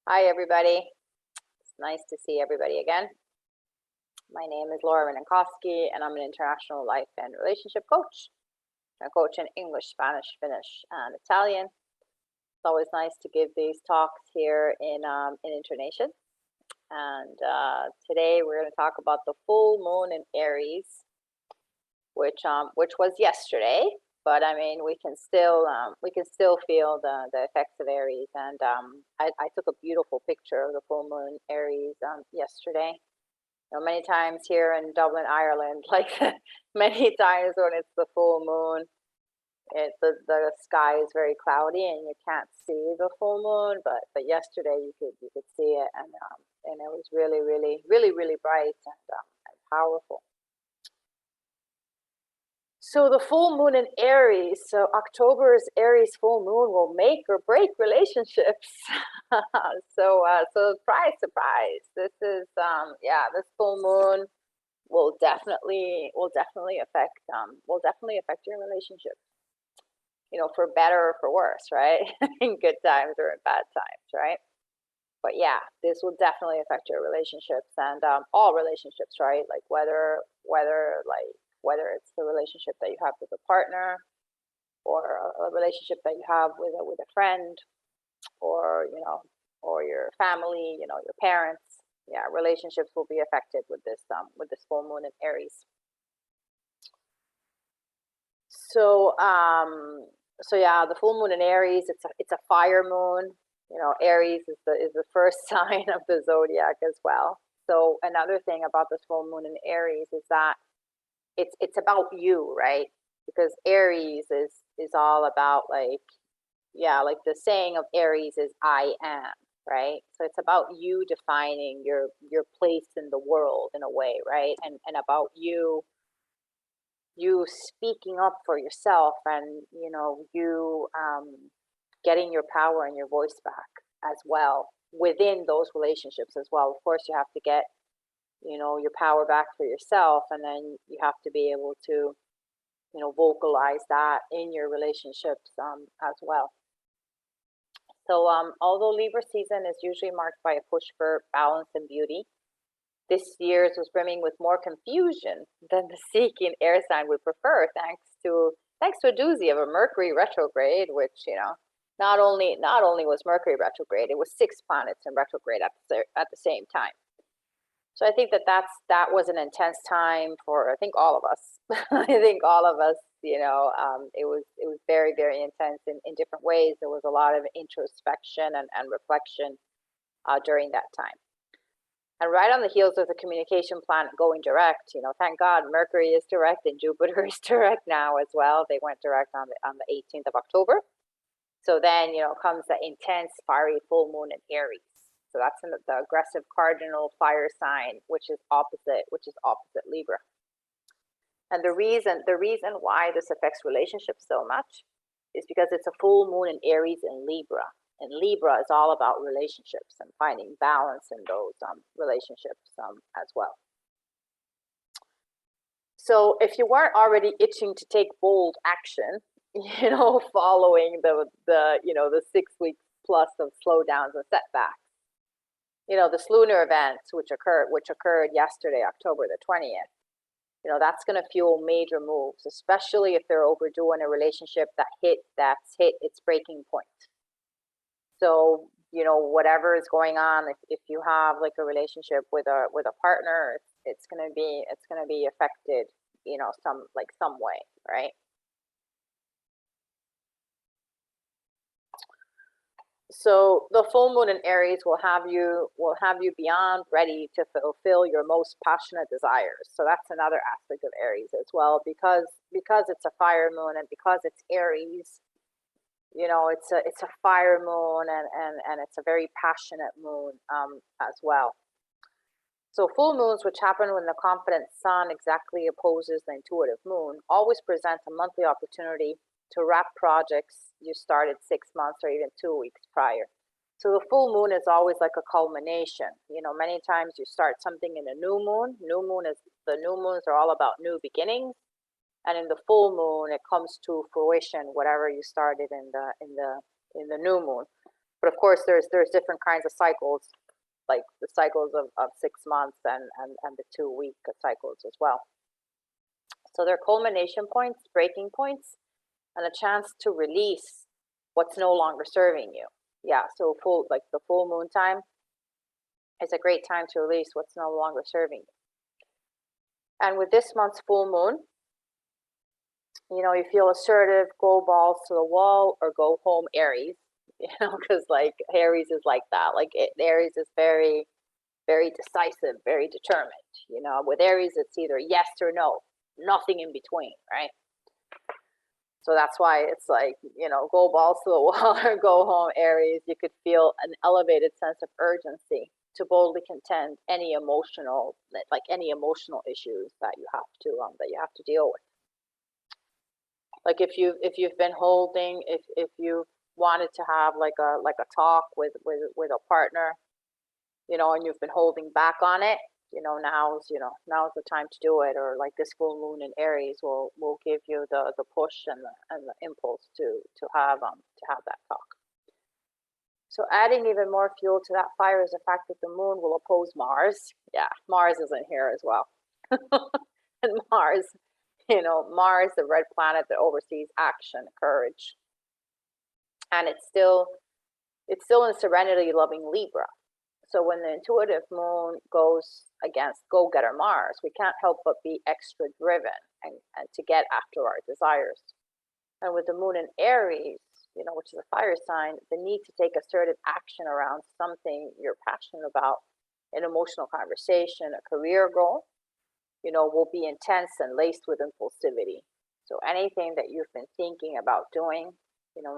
Hi, everybody. It's nice to see everybody again. My name is Laura Reninkowski, and I'm an international life and relationship coach. I coach in English, Spanish, Finnish, and Italian. It's always nice to give these talks here in Internation. And today we're going to talk about the full moon in Aries, which was yesterday. But I mean, we can still feel the effects of Aries. And I took a beautiful picture of the full moon Aries yesterday. You know, many times here in Dublin, Ireland, like many times when it's the full moon, the sky is very cloudy and you can't see the full moon. But yesterday you could see it, and it was really bright and powerful. So the full moon in Aries, so October's Aries full moon will make or break relationships. So surprise, this is this full moon will definitely affect your relationship. You know, for better or for worse, right? In good times or in bad times, right? But yeah, this will definitely affect your relationships and all relationships, right? Like whether it's the relationship that you have with a partner, or a relationship that you have with a friend, or or your family, your parents. Yeah, relationships will be affected with this full moon in Aries. So yeah, the full moon in Aries, it's a fire moon. You know, Aries is the first sign of the zodiac as well. So another thing about this full moon in Aries is that it's about you, right? Because Aries is all about, like, like the saying of Aries is I am, right? So it's about you defining your place in the world in a way, right? And about you speaking up for yourself, and you getting your power and your voice back as well within those relationships as well. Of course, you have to get your power back for yourself, and then you have to be able to vocalize that in your relationships as well. So although Libra season is usually marked by a push for balance and beauty, this year's was brimming with more confusion than the seeking air sign would prefer, thanks to a doozy of a Mercury retrograde, which not only was Mercury retrograde, it was 6 planets in retrograde at the same time. So I think that was an intense time for, I think, all of us. I think all of us, it was very intense in different ways. There was a lot of introspection and reflection during that time. And right on the heels of the communication planet going direct, thank God Mercury is direct and Jupiter is direct now as well. They went direct on the 18th of October. So then, comes the intense fiery full moon in Aries. So that's in the aggressive cardinal fire sign, which is opposite Libra. And the reason why this affects relationships so much is because it's a full moon in Aries and Libra. And Libra is all about relationships and finding balance in those relationships as well. So if you weren't already itching to take bold action, following the 6 weeks plus of slowdowns and setbacks, this lunar event which occurred yesterday, October the 20th, that's going to fuel major moves, especially if they're overdue in a relationship that's hit its breaking point. So, whatever is going on, if you have like a relationship with a partner, it's gonna be affected, some way, right? So the full moon in Aries will have you beyond ready to fulfill your most passionate desires. So that's another aspect of Aries as well, because it's a fire moon, and because it's Aries, it's a fire moon, and it's a very passionate moon as well. So full moons, which happen when the confident sun exactly opposes the intuitive moon, always present a monthly opportunity to wrap projects you started 6 months or even 2 weeks prior. So the full moon is always like a culmination. Many times you start something in a new moon. The new moons are all about new beginnings. And in the full moon, it comes to fruition, whatever you started in the new moon. But of course, there's different kinds of cycles, like the cycles of 6 months and the 2-week cycles as well. So they're culmination points, breaking points, and a chance to release what's no longer serving you. Yeah, so the full moon time is a great time to release what's no longer serving you. And with this month's full moon, you feel assertive, go balls to the wall, or go home, Aries. Because like Aries is like that. Aries is very, very decisive, very determined. With Aries, it's either yes or no, nothing in between, right? So that's why it's like, go balls to the wall or go home, Aries. You could feel an elevated sense of urgency to boldly contend any emotional issues that you have to deal with. Like if you've been holding, if you wanted to have like a talk with a partner, and you've been holding back on it, now's the time to do it. Or like this full moon in Aries will give you the push and the impulse to have that talk. So adding even more fuel to that fire is the fact that the moon will oppose Mars. Yeah, Mars isn't here as well. And Mars, Mars, the red planet that oversees action, courage. And it's still in serenity loving Libra. So when the intuitive moon goes against go-getter Mars, we can't help but be extra driven and to get after our desires. And with the moon in Aries, which is a fire sign, the need to take assertive action around something you're passionate about, an emotional conversation, a career goal, will be intense and laced with impulsivity. So anything that you've been thinking about doing,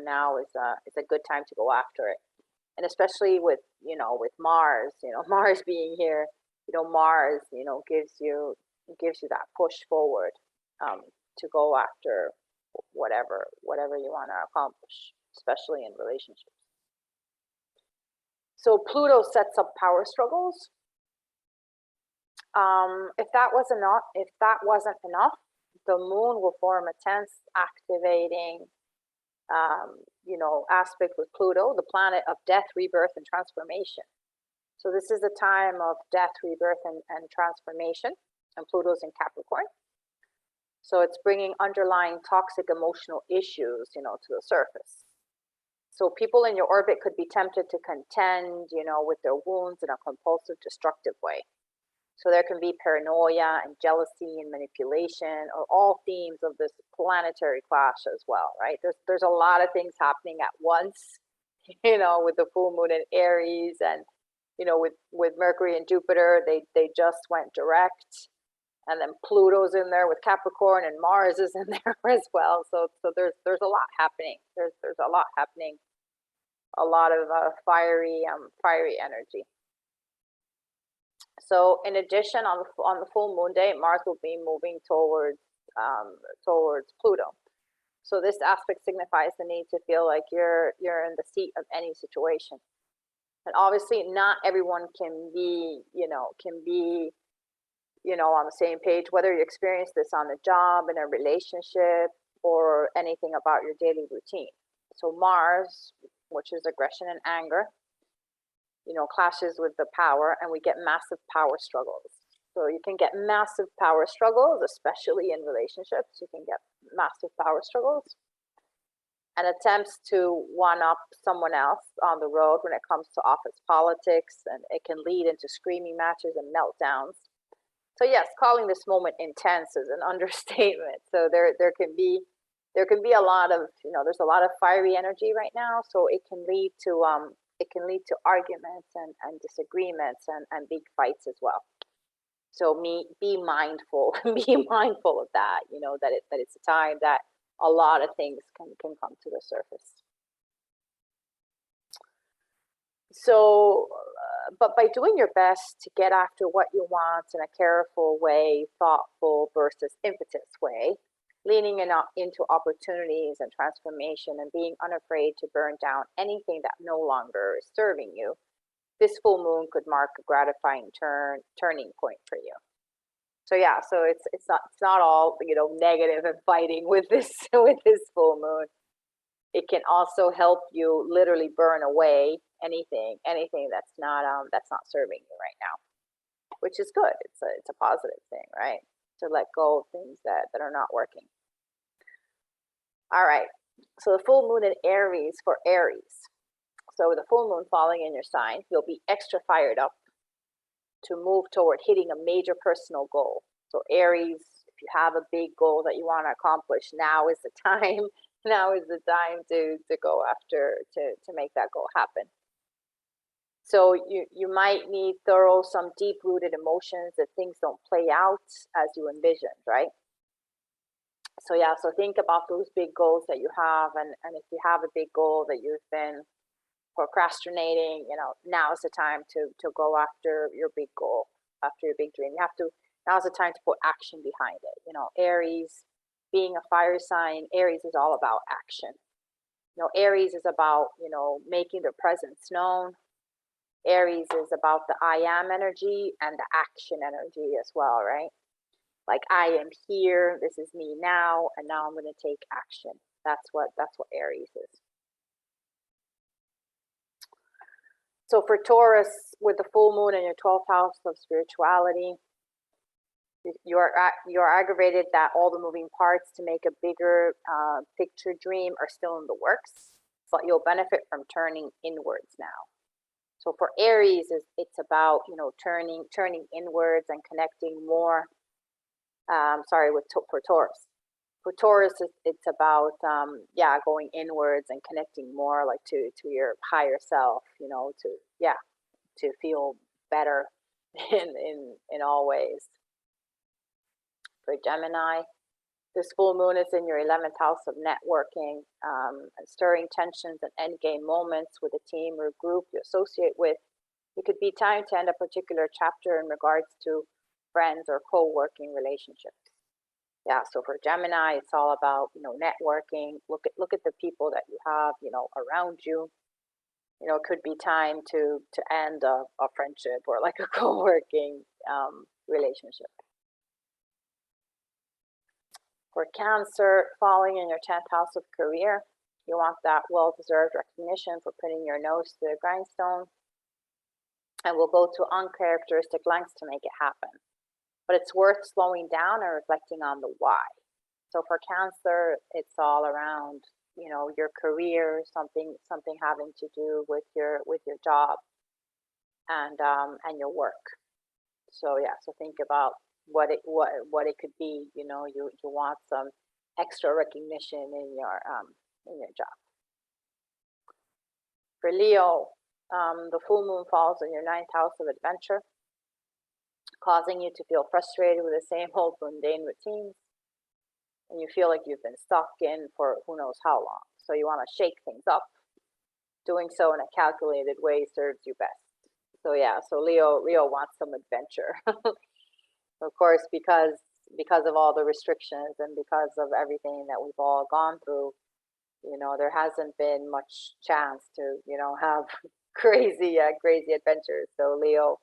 now is a good time to go after it. And especially with Mars, Mars being here, Mars, gives you that push forward to go after whatever you want to accomplish, especially in relationships. So Pluto sets up power struggles. If that wasn't enough, the moon will form a tense, activating aspect with Pluto, the planet of death, rebirth, and transformation. So this is a time of death, rebirth, and transformation, and Pluto's in Capricorn. So it's bringing underlying toxic emotional issues, to the surface. So people in your orbit could be tempted to contend, with their wounds in a compulsive, destructive way. So there can be paranoia and jealousy and manipulation, or all themes of this planetary clash as well, right? There's a lot of things happening at once, with the full moon in Aries, and with Mercury and Jupiter, they just went direct, and then Pluto's in there with Capricorn, and Mars is in there as well. So there's a lot happening. There's a lot happening, a lot of fiery energy. So in addition, on the full moon day, Mars will be moving towards Pluto. So this aspect signifies the need to feel like you're in the seat of any situation. And obviously not everyone can be on the same page, whether you experience this on the job, in a relationship, or anything about your daily routine. So Mars, which is aggression and anger, clashes with the power, and we get massive power struggles. So you can get massive power struggles, especially in relationships. You can get massive power struggles and attempts to one-up someone else on the road when it comes to office politics, and it can lead into screaming matches and meltdowns. So yes, calling this moment intense is an understatement. So there can be a lot of, there's a lot of fiery energy right now. So it can lead to arguments and disagreements and big fights as well. So be mindful, be mindful of that, that it's a time that a lot of things can come to the surface. So, but by doing your best to get after what you want in a careful way, thoughtful versus impetus way, leaning into opportunities and transformation, and being unafraid to burn down anything that no longer is serving you, this full moon could mark a gratifying turning point for you. So yeah, so it's not all negative and fighting with this full moon. it can also help you literally burn away anything that's not serving you right now, which is good. It's a positive thing, right? To let go of things that are not working. All right. So the full moon in Aries for Aries. So with the full moon falling in your sign, you'll be extra fired up to move toward hitting a major personal goal. So Aries, if you have a big goal that you want to accomplish, now is the time. Now is the time to go after, to make that goal happen. So you might need some deep-rooted emotions that things don't play out as you envisioned, right? So yeah, so think about those big goals that you have, and if you have a big goal that you've been procrastinating, now is the time to go after your big goal, after your big dream. Now's the time to put action behind it. Aries, being a fire sign, Aries is all about action. Aries is about, making their presence known. Aries is about the I am energy and the action energy as well, right? Like, I am here, this is me now, and now I'm going to take action. That's what Aries is. So for Taurus, with the full moon in your 12th house of spirituality, you're aggravated that all the moving parts to make a bigger picture dream are still in the works, but you'll benefit from turning inwards now. So for Aries, it's about turning inwards and connecting more. For Taurus. For Taurus, it's about going inwards and connecting more, like to your higher self. To feel better in all ways. For Gemini, this full moon is in your 11th house of networking, and stirring tensions and endgame moments with a team or group you associate with. It could be time to end a particular chapter in regards to friends or co-working relationships. Yeah, so for Gemini, it's all about networking. Look at the people that you have around you. It could be time to end a friendship or like a co-working relationship. For Cancer, falling in your 10th house of career, you want that well-deserved recognition for putting your nose to the grindstone, and will go to uncharacteristic lengths to make it happen. But it's worth slowing down and reflecting on the why. So for Cancer, it's all around your career, something having to do with your job and your work. So yeah, so think about what it could be. You want some extra recognition in your job. For Leo, the full moon falls in your 9th house of adventure, causing you to feel frustrated with the same old mundane routines, and you feel like you've been stuck in for who knows how long. So you want to shake things up. Doing so in a calculated way serves you best. So yeah, so Leo wants some adventure. Of course, because of all the restrictions and because of everything that we've all gone through, there hasn't been much chance to have crazy adventures. So Leo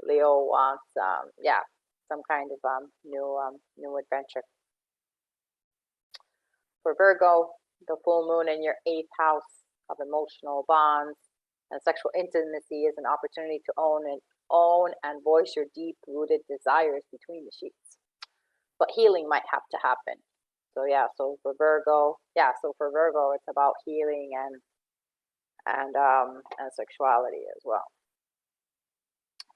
wants some kind of new adventure. For Virgo, the full moon in your 8th house of emotional bonds and sexual intimacy is an opportunity to own and voice your deep-rooted desires between the sheets. But healing might have to happen. So for Virgo, it's about healing and sexuality as well.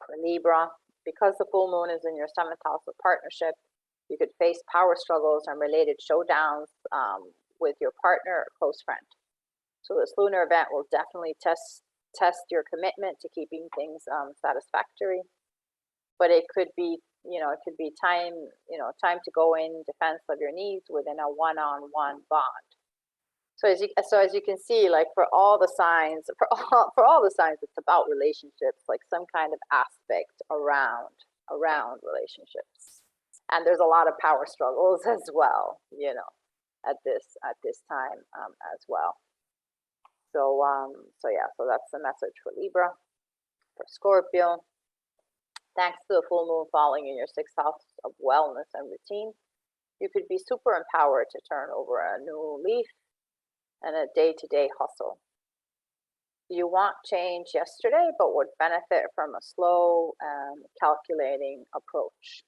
For Libra, because the full moon is in your 7th house of partnership, you could face power struggles and related showdowns with your partner or close friend. So this lunar event will definitely test your commitment to keeping things satisfactory. But it could be time to go in defense of your needs within a one-on-one bond. So as you can see, like for all the signs, it's about relationships, like some kind of aspect around relationships. And there's a lot of power struggles as well, at this time as well. So that's the message for Libra. For Scorpio, thanks to the full moon falling in your 6th house of wellness and routine, you could be super empowered to turn over a new leaf. and a day-to-day hustle. You want change yesterday, but would benefit from a slow and calculating approach.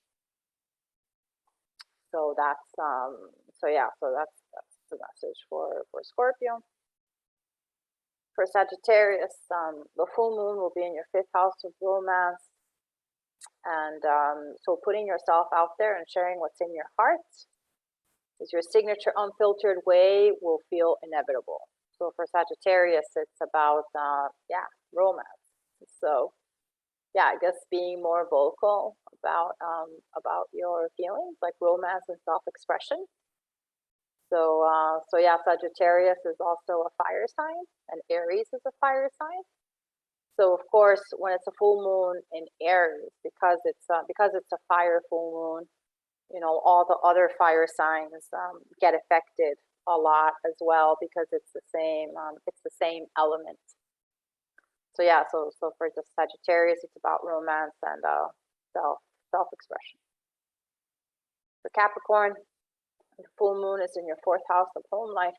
So that's that's the message for Scorpio. For Sagittarius, the full moon will be in your 5th house of romance, and so putting yourself out there and sharing what's in your heart is your signature unfiltered way will feel inevitable. So for Sagittarius, it's about romance. So I guess being more vocal about your feelings, like romance and self-expression. So Sagittarius is also a fire sign, and Aries is a fire sign. So of course, when it's a full moon in Aries, because it's a fire full moon, all the other fire signs get affected a lot as well, because it's the same element. So so for the Sagittarius, it's about romance and self-expression. For Capricorn, the full moon is in your 4th house of home life.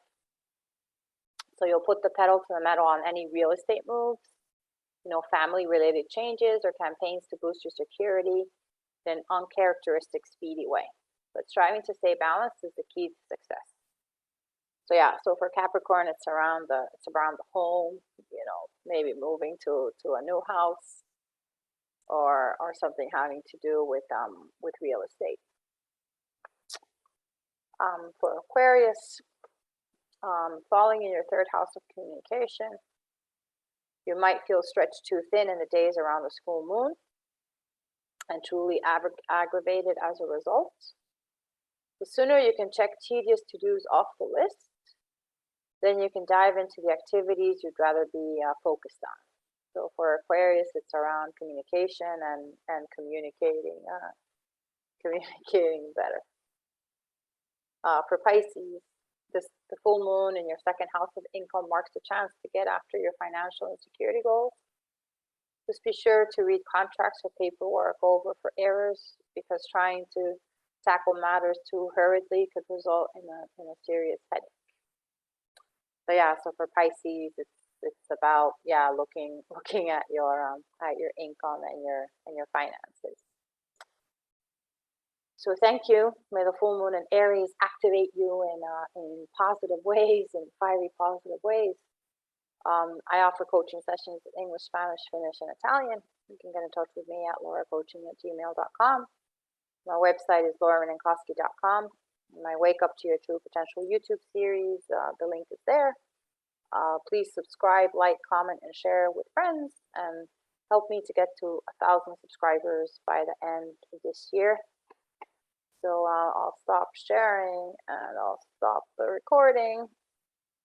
So you'll put the pedal to the metal on any real estate moves, family-related changes or campaigns to boost your security in an uncharacteristic, speedy way. But striving to stay balanced is the key to success. So for Capricorn, it's around the home, maybe moving to a new house, or something having to do with real estate. For Aquarius, falling in your 3rd house of communication, you might feel stretched too thin in the days around the full moon, and truly aggravated as a result. The sooner you can check tedious to-dos off the list, then you can dive into the activities you'd rather be focused on. So for Aquarius, it's around communication and communicating better. For Pisces, the full moon in your 2nd house of income marks the chance to get after your financial and security goals. Just be sure to read contracts or paperwork over for errors, because trying to tackle matters too hurriedly could result in a serious headache. So for Pisces, it's about looking at your income and your finances. So thank you. May the full moon in Aries activate you in positive ways, in fiery positive ways. I offer coaching sessions in English, Spanish, Finnish, and Italian. You can get in touch with me at lauracoaching@gmail.com. My website is lauraminenkoski.com. My Wake Up to Your True Potential YouTube series, the link is there. Please subscribe, like, comment, and share with friends, and help me to get to 1,000 subscribers by the end of this year. So I'll stop sharing and I'll stop the recording.